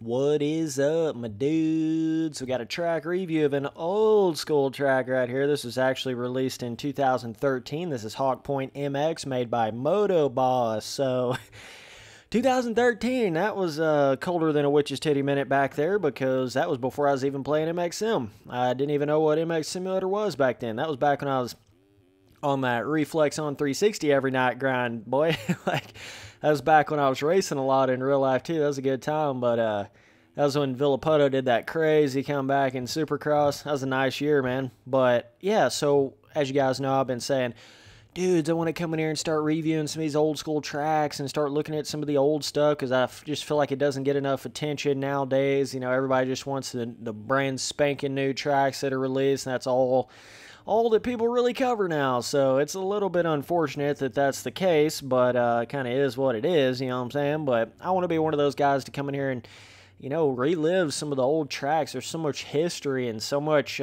What is up, my dudes? We got a track review of an old school track right here. This was actually released in 2013. This is Hawk Point MX, made by Moto Boss. So 2013, that was colder than a witch's titty minute back there, because that was before I was even playing MX Sim. I didn't even know what MX Simulator was back then. That was back when I was on that Reflex on 360 every night grind, boy. Like, that was back when I was racing a lot in real life too. That was a good time, but that was when Villapoto did that crazy comeback in Supercross. That was a nice year, man. But yeah, so as you guys know, I've been saying, dudes, I want to come in here and start reviewing some of these old school tracks and start looking at some of the old stuff, because I just feel like it doesn't get enough attention nowadays. You know, everybody just wants the brand spanking new tracks that are released, and that's all that people really cover now. So it's a little bit unfortunate that that's the case, but kind of is what it is, you know what I'm saying? But I want to be one of those guys to come in here and, you know, relive some of the old tracks. There's so much history and so much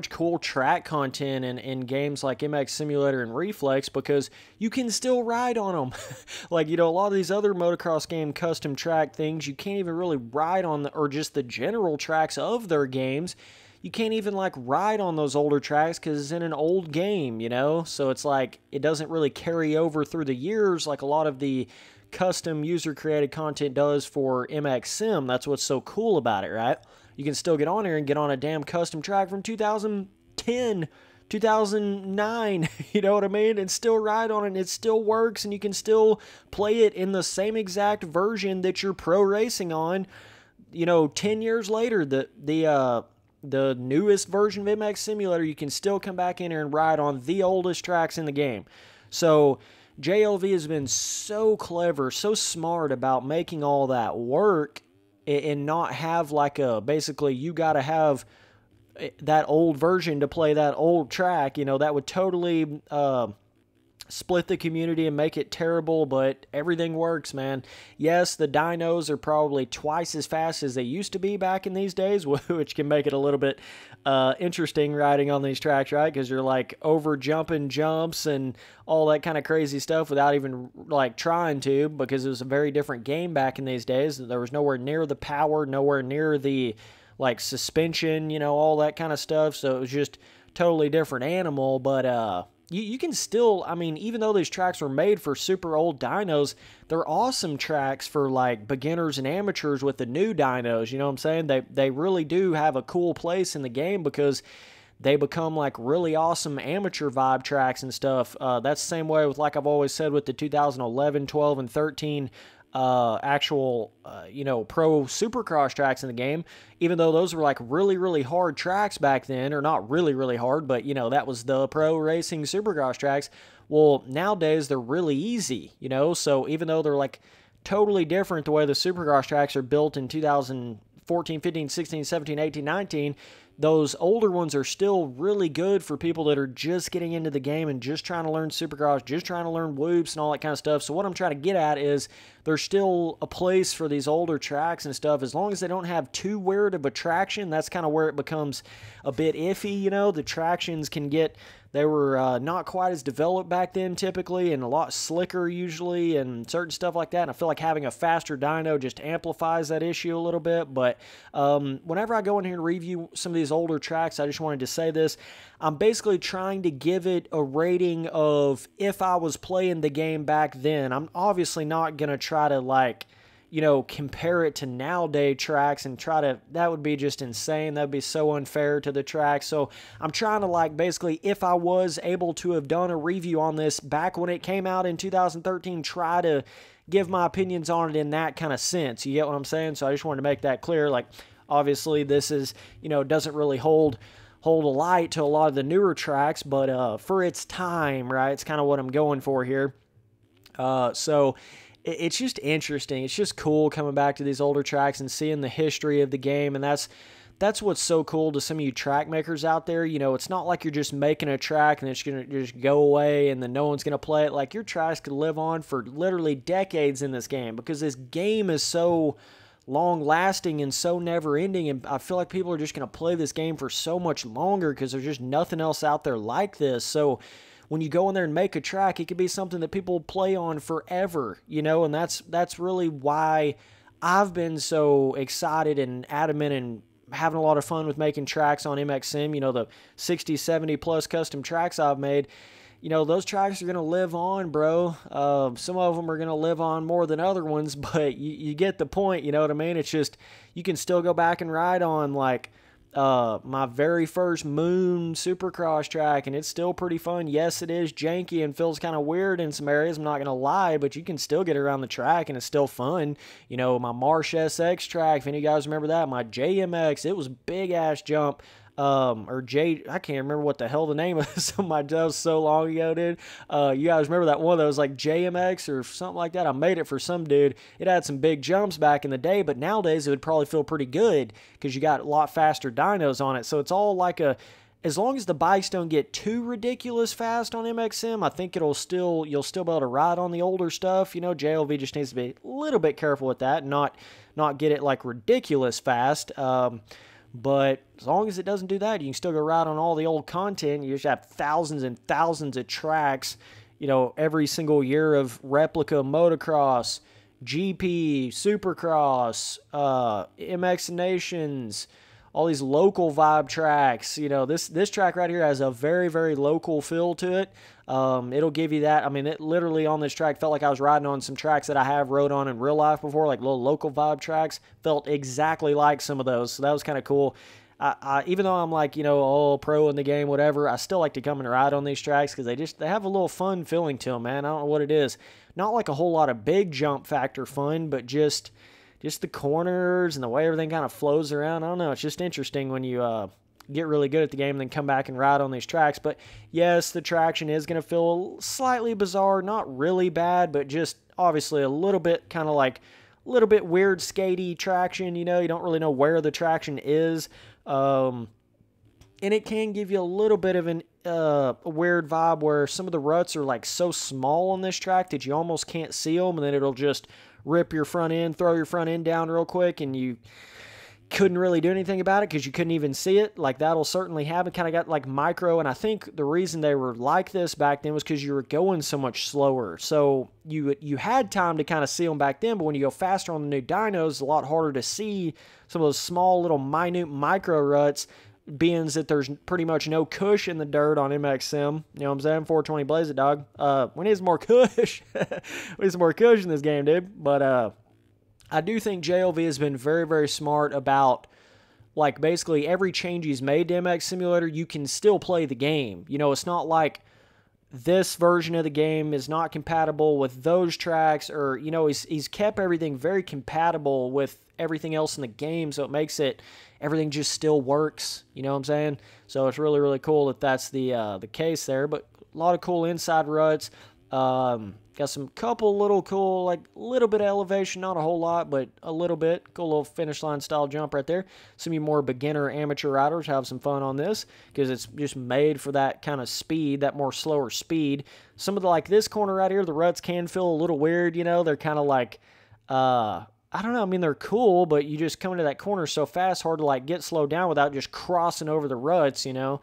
cool track content in games like MX Simulator and Reflex, because you can still ride on them. Like, you know, a lot of these other motocross game custom track things, you can't even really ride on or just the general tracks of their games. You can't even, like, ride on those older tracks because it's in an old game, you know? So it's like, it doesn't really carry over through the years like a lot of the custom user-created content does for MX Sim. That's what's so cool about it, right? You can still get on here and get on a damn custom track from 2010, 2009, you know what I mean? And still ride on it, and it still works, and you can still play it in the same exact version that you're pro racing on, you know, 10 years later. The newest version of MX Simulator, you can still come back in here and ride on the oldest tracks in the game. So JLV has been so clever, so smart about making all that work and not have like basically you got to have that old version to play that old track. You know, that would totally split the community and make it terrible, but everything works, man. Yes, the dynos are probably twice as fast as they used to be back in these days, which can make it a little bit interesting riding on these tracks, right? Because you're like over jumping jumps and all that kind of crazy stuff without even like trying to, because it was a very different game back in these days. There was nowhere near the power, nowhere near the like suspension, you know, all that kind of stuff. So it was just totally different animal. But you can still, I mean, even though these tracks were made for super old dynos, they're awesome tracks for like beginners and amateurs with the new dynos. You know what I'm saying? They really do have a cool place in the game, because they become like really awesome amateur vibe tracks and stuff. That's the same way with, like I've always said, with the 2011, 12, and 13 actual you know, pro supercross tracks in the game. Even though those were like really, really hard tracks back then, or not really, really hard, but you know, that was the pro racing supercross tracks. Well, nowadays they're really easy, you know? So even though they're like totally different the way the supercross tracks are built in 2014, 15, 16, 17, 18, 19, those older ones are still really good for people that are just getting into the game and just trying to learn supercross, just trying to learn whoops and all that kind of stuff. So what I'm trying to get at is there's still a place for these older tracks and stuff, as long as they don't have too weird of a traction. That's kind of where it becomes a bit iffy, you know. The tractions can get, they were not quite as developed back then typically, and a lot slicker usually, and certain stuff like that. And I feel like having a faster dyno just amplifies that issue a little bit. But whenever I go in here and review some of these older tracks, I just wanted to say this. I'm basically trying to give it a rating of if I was playing the game back then. I'm obviously not going to try to, like, you know, compare it to nowadays tracks and try to, that would be just insane. That would be so unfair to the track. So I'm trying to, like, basically, if I was able to have done a review on this back when it came out in 2013, try to give my opinions on it in that kind of sense. You get what I'm saying? So I just wanted to make that clear. Like, obviously this is, you know, doesn't really hold a light to a lot of the newer tracks, but for its time, right, it's kind of what I'm going for here. So it's just interesting. It's just cool coming back to these older tracks and seeing the history of the game, and that's what's so cool to some of you track makers out there. You know, it's not like you're just making a track and it's going to just go away and then no one's going to play it. Like, your tracks could live on for literally decades in this game, because this game is so long-lasting and so never-ending, and I feel like people are just going to play this game for so much longer because there's just nothing else out there like this. So when you go in there and make a track, it could be something that people play on forever, you know, and that's really why I've been so excited and adamant and having a lot of fun with making tracks on MXM, the 60, 70 plus custom tracks I've made. Those tracks are going to live on, bro. Some of them are going to live on more than other ones, but you get the point, you know what I mean? It's just, you can still go back and ride on, like, my very first Moon Supercross track, and it's still pretty fun. Yes, it is janky and feels kind of weird in some areas, I'm not going to lie, but you can still get around the track, and it's still fun. My Marsh SX track, if any of you guys remember that, my JMX, it was a big-ass jump. I can't remember what the hell the name of some of my, that was so long ago, dude. You guys remember that one that was like JMX or something like that? I made it for some dude. It had some big jumps back in the day, but nowadays it would probably feel pretty good because you got a lot faster dynos on it. So it's all like as long as the bikes don't get too ridiculous fast on MXM, I think you'll still be able to ride on the older stuff. JLV just needs to be a little bit careful with that, and not get it like ridiculous fast. But as long as it doesn't do that, you can still go ride on all the old content. You just have thousands and thousands of tracks, every single year of replica motocross, GP, Supercross, MX Nations, all these local vibe tracks. This track right here has a very, very local feel to it. It'll give you that. I mean, it literally on this track felt like I was riding on some tracks that I have rode on in real life before, like little local vibe tracks. Felt exactly like some of those, so that was kind of cool. I even though I'm like, pro in the game, whatever, I still like to come and ride on these tracks because they have a little fun feeling to them, man. I don't know what it is. Not like a whole lot of big jump factor fun, but just the corners and the way everything kind of flows around. I don't know. It's just interesting when you get really good at the game and then come back and ride on these tracks. But yes, the traction is going to feel slightly bizarre. Not really bad, but just obviously a little bit kind of like a little bit weird skatey traction. You don't really know where the traction is. And it can give you a little bit of a weird vibe where some of the ruts are like so small on this track that you almost can't see them, and then it'll just rip your front end, throw your front end down real quick, and you couldn't really do anything about it because you couldn't even see it. Like, that'll certainly happen. Kind of got like micro, and I think the reason they were like this back then was because you were going so much slower. So you had time to kind of see them back then, but when you go faster on the new dynos, it's a lot harder to see some of those small little minute micro ruts, being that there's pretty much no cush in the dirt on MXM. You know what I'm saying? 420 blaze it, dog. We need some more cush. We need some more cush in this game, dude. But I do think JLV has been very, very smart about, like, basically every change he's made to MX Simulator, you can still play the game. It's not like this version of the game is not compatible with those tracks, or, he's kept everything very compatible with everything else in the game, so it makes everything just still works. You know what I'm saying? So it's really, really cool that that's the case there. But a lot of cool inside ruts. Got some couple little cool, like, little bit of elevation, not a whole lot, but a little bit. Cool little finish line style jump right there. Some of you more beginner amateur riders have some fun on this because it's just made for that kind of speed, that more slower speed. Some of like this corner right here, the ruts can feel a little weird, They're kind of like, I don't know. I mean, they're cool, but you just come into that corner so fast, hard to like get slowed down without just crossing over the ruts, A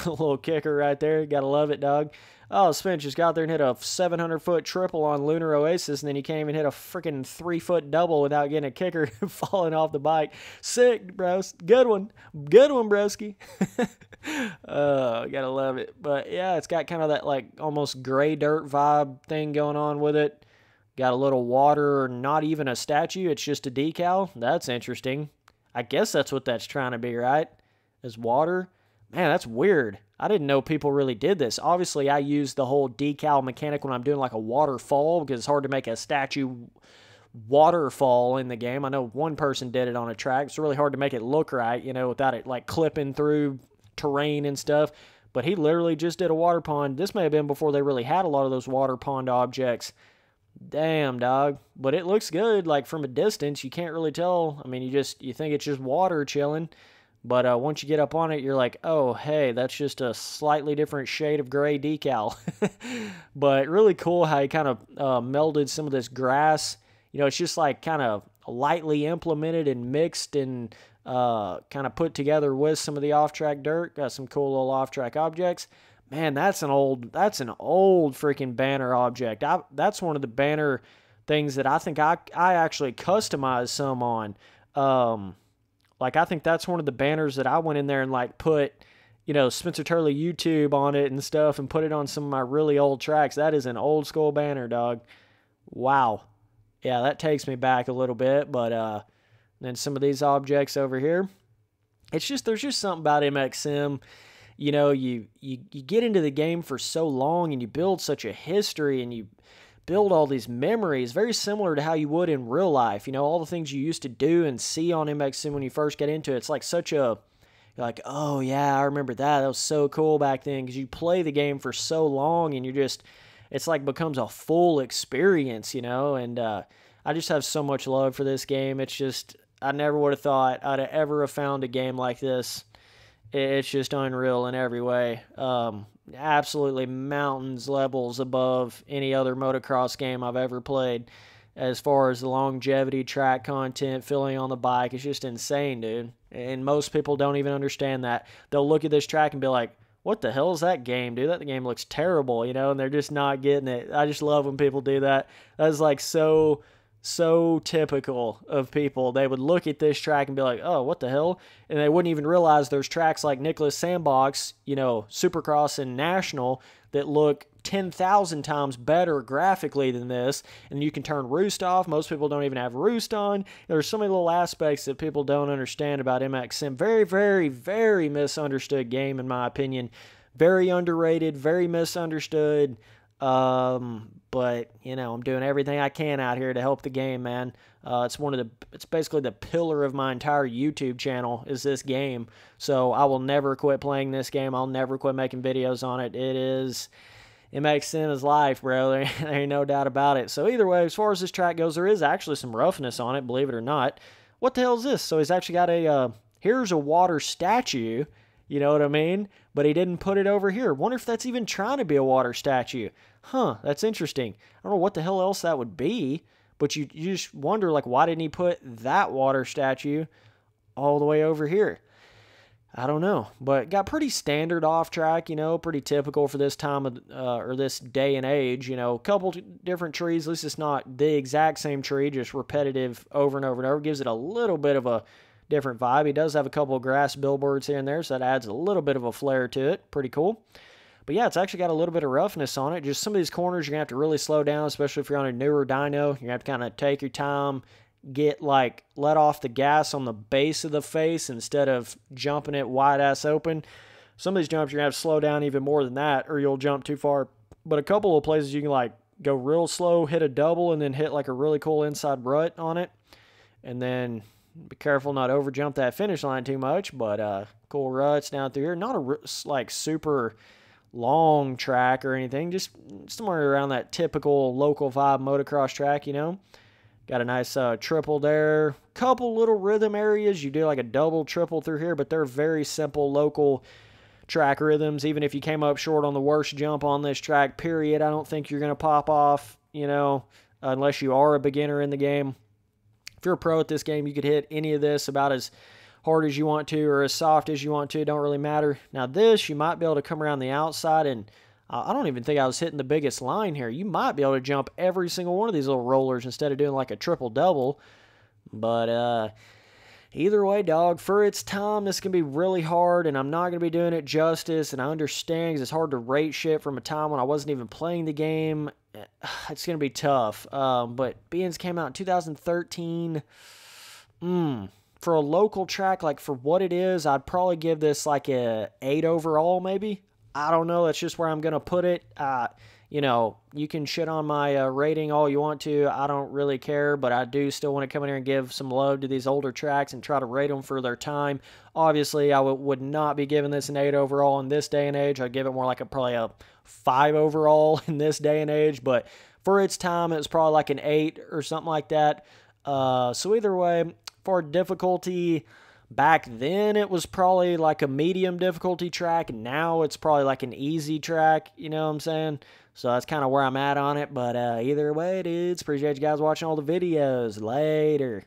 little kicker right there. Gotta love it, dog. Oh, Spence just got there and hit a 700-foot triple on Lunar Oasis, and then he can't even hit a freaking 3-foot double without getting a kicker falling off the bike. Sick, bros. Good one. Good one, broski. Gotta love it. But yeah, it's got kind of that like almost gray dirt vibe thing going on with it. Got a little water, not even a statue. It's just a decal. That's interesting. I guess that's what that's trying to be, right? Is water. Man, that's weird. I didn't know people really did this. Obviously, I use the whole decal mechanic when I'm doing like a waterfall because it's hard to make a statue waterfall in the game. I know one person did it on a track. It's really hard to make it look right, without it like clipping through terrain and stuff. But he literally just did a water pond. This may have been before they really had a lot of those water pond objects. Damn, dog. But it looks good. Like from a distance, you can't really tell. I mean, you think it's just water chilling. But once you get up on it, you're like, oh, hey, that's just a slightly different shade of gray decal. But really cool how he kind of melded some of this grass. It's just like kind of lightly implemented and mixed and kind of put together with some of the off-track dirt. Got some cool little off-track objects. Man, that's an old freaking banner object. That's one of the banner things that I think I actually customized some on. Like, I think that's one of the banners that I went in there and, like, put, you know, Spencer Turley YouTube on it and stuff and put it on some of my really old tracks. That is an old school banner, dog. Wow. Yeah, that takes me back a little bit, but then some of these objects over here. It's just, there's just something about MX Sim. You know, you get into the game for so long and you build such a history and you build all these memories, very similar to how you would in real life. You know, all the things you used to do and see on MX Sim when you first get into it. It's like such a, you're like, oh yeah, I remember that. That was so cool back then, because you play the game for so long and you're just, it's like becomes a full experience, you know. And I just have so much love for this game. It's just, I never would have thought I'd ever have found a game like this. It's just unreal in every way. Absolutely mountains levels above any other motocross game I've ever played. As far as the longevity, track content, feeling on the bike, it's just insane, dude. And most people don't even understand that. They'll look at this track and be like, what the hell is that game, dude? That game looks terrible, you know, and they're just not getting it. I just love when people do that. That's like so typical of people. They would look at this track and be like, oh, what the hell? And they wouldn't even realize there's tracks like Nicholas Sandbox, you know, Supercross and National, that look 10,000 times better graphically than this. And you can turn roost off. Most people don't even have roost on. There's so many little aspects that people don't understand about MX Sim. Very, very, very misunderstood game, in my opinion. Very underrated, very misunderstood. But, you know, I'm doing everything I can out here to help the game, man. It's basically the pillar of my entire YouTube channel is this game. So I will never quit playing this game. I'll never quit making videos on it. It is, MX Sim is life, bro. There ain't no doubt about it. So either way, as far as this track goes, there is actually some roughness on it, believe it or not. What the hell is this? So he's actually got here's a water statue. You know what I mean? But he didn't put it over here. Wonder if that's even trying to be a water statue. Huh, that's interesting. I don't know what the hell else that would be, but you just wonder, like, why didn't he put that water statue all the way over here? I don't know, but got pretty standard off track, you know, pretty typical for this time of, or this day and age, you know, a couple different trees. At least it's not the exact same tree, just repetitive over and over and over. Gives it a little bit of a different vibe. He does have a couple of grass billboards here and there, so that adds a little bit of a flair to it. Pretty cool. But yeah, it's actually got a little bit of roughness on it. Just some of these corners you're going to have to really slow down, especially if you're on a newer dyno. You're going to have to kind of take your time, let off the gas on the base of the face instead of jumping it wide-ass open. Some of these jumps you're going to have to slow down even more than that, or you'll jump too far. But a couple of places you can, like, go real slow, hit a double, and then hit, like, a really cool inside rut on it. And then be careful not over jump that finish line too much, but cool ruts down through here. Not a, like, super long track or anything, just somewhere around that typical local vibe motocross track, you know. Got a nice triple there. Couple little rhythm areas. You do like a double, triple through here, but they're very simple local track rhythms. Even if you came up short on the worst jump on this track, period, I don't think you're going to pop off, you know, unless you are a beginner in the game. If you're a pro at this game, you could hit any of this about as hard as you want to or as soft as you want to. It don't really matter. Now this, you might be able to come around the outside, and I don't even think I was hitting the biggest line here. You might be able to jump every single one of these little rollers instead of doing like a triple-double. But either way, dog, for its time, this can be really hard, and I'm not going to be doing it justice, and I understand because it's hard to rate shit from a time when I wasn't even playing the game. It's going to be tough. But Beans came out in 2013. For a local track, like for what it is, I'd probably give this like a 8 overall, maybe. I don't know. That's just where I'm going to put it. You know, you can shit on my rating all you want to. I don't really care, but I do still want to come in here and give some love to these older tracks and try to rate them for their time. Obviously, I would not be giving this an 8 overall in this day and age. I'd give it more like probably a 5 overall in this day and age, but for its time, it was probably like an 8 or something like that. So either way, for difficulty, back then it was probably like a medium difficulty track. Now it's probably like an easy track, you know what I'm saying? So that's kind of where I'm at on it. But either way, dudes, appreciate you guys watching all the videos. Later.